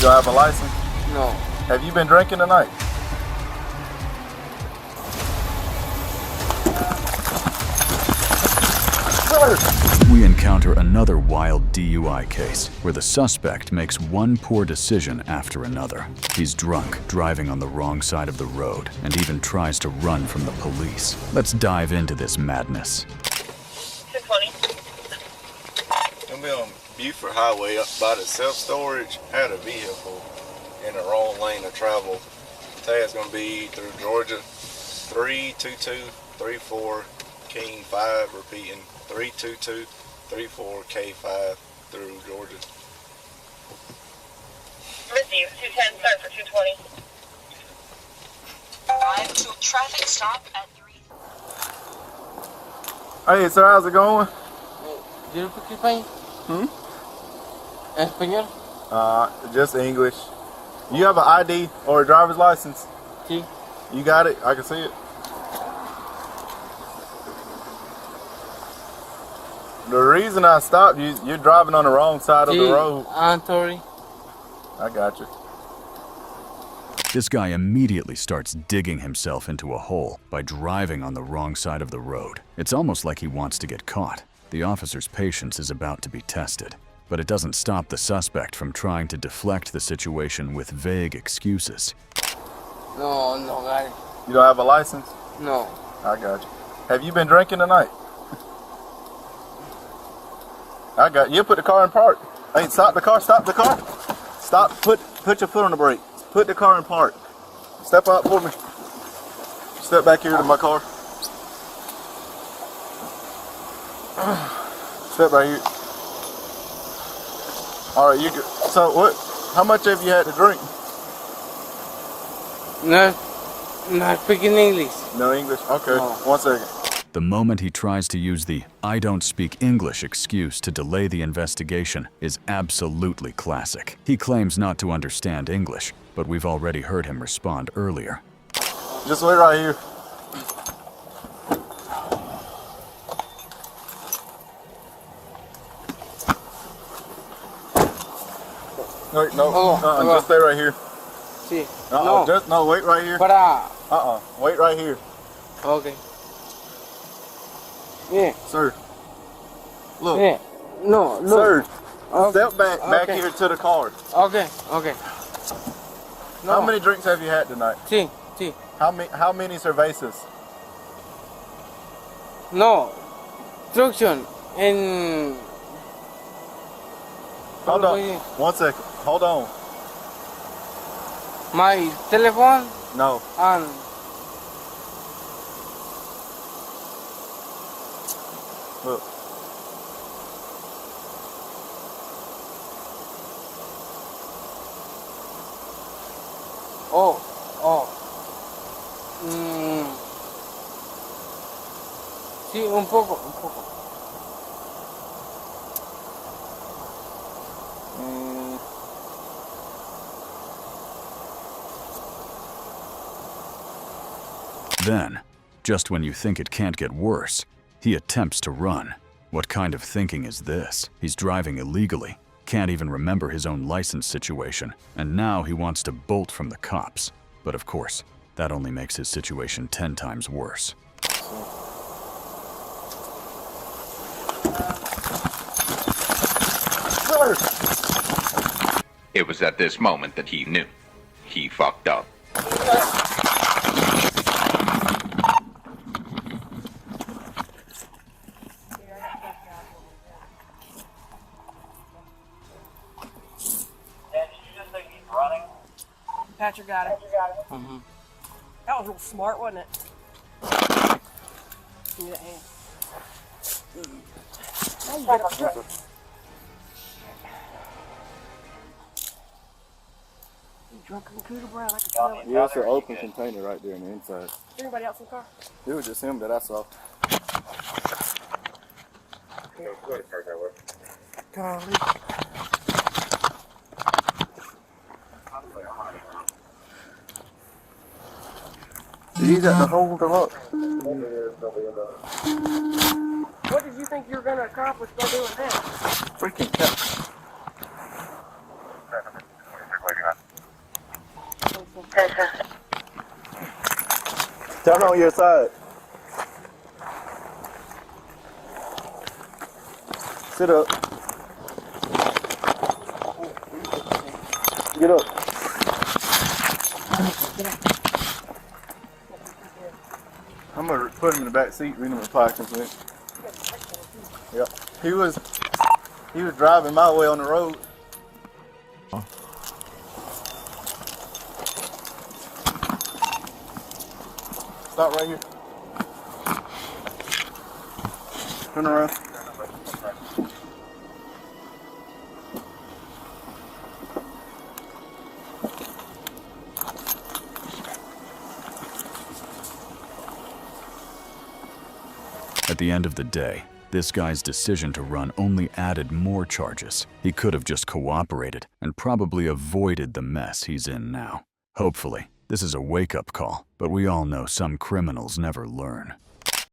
You don't have a license? No. Have you been drinking tonight? We encounter another wild DUI case where the suspect makes one poor decision after another. He's drunk, driving on the wrong side of the road, and even tries to run from the police. Let's dive into this madness. 220. I'm on Buford Highway up by the self-storage. Had a vehicle in the wrong lane of travel. Tag's gonna be through Georgia. 32234 King 5, repeating 32234 K5 through Georgia. With you, 210, start for 220. Drive to a traffic stop at 3. Hey, sir, how's it going? ¿Yo no speak Spanish? ¿Español? Just English. You have an ID or a driver's license? Sí. You got it? I can see it. The reason I stopped you, you're driving on the wrong side of the road. I'm sorry. I got you. This guy immediately starts digging himself into a hole by driving on the wrong side of the road. It's almost like he wants to get caught. The officer's patience is about to be tested, but it doesn't stop the suspect from trying to deflect the situation with vague excuses. No, got it. You don't have a license? No. I got you. Have you been drinking tonight? I got you. Put the car in park. Hey, stop the car. Stop the car. Stop. Put your foot on the brake. Put the car in park. Step out for me. Step back here to my car. Step right here. All right, you good. So what? How much have you had to drink? No, not speaking English. No English. Okay. No. 1 second. The moment he tries to use the "I don't speak English" excuse to delay the investigation is absolutely classic. He claims not to understand English, but we've already heard him respond earlier. Just wait right here. Wait, no, just stay right here. Sí. No, wait right here. Para. Wait right here. Okay. Yeah. Sir. Look. Yeah. No, look. Sir. Okay. Step back Okay. here to the car. Okay. No. How many drinks have you had tonight? Sí. How many cervezas? No. Instruction en... Hold on. 1 second. Hold on. My telephone No. and... Look. Oh. Sí, un poco. Then, just when you think it can't get worse, he attempts to run. What kind of thinking is this? He's driving illegally, can't even remember his own license situation, and now he wants to bolt from the cops. But of course, that only makes his situation 10 times worse. It was at this moment that he knew. He fucked up. Patrick got it. Mm-hmm. That was real smart, wasn't it? Give me that hand. Now you got a drunken Cooter Brown, I can smell it. Yeah, it's an open container right there on the inside. Is there anybody else in the car? It was just him that I saw. Golly. He's got to hold them up. What did you think you were going to accomplish by doing that? Freaking cat. Turn on your side. Sit up. Get up. I'm gonna put him in the back seat, read him in the parking seat. Yep. He was driving my way on the road. Stop right here. Turn around. At the end of the day, this guy's decision to run only added more charges. He could have just cooperated and probably avoided the mess he's in now. Hopefully, this is a wake-up call, but we all know some criminals never learn.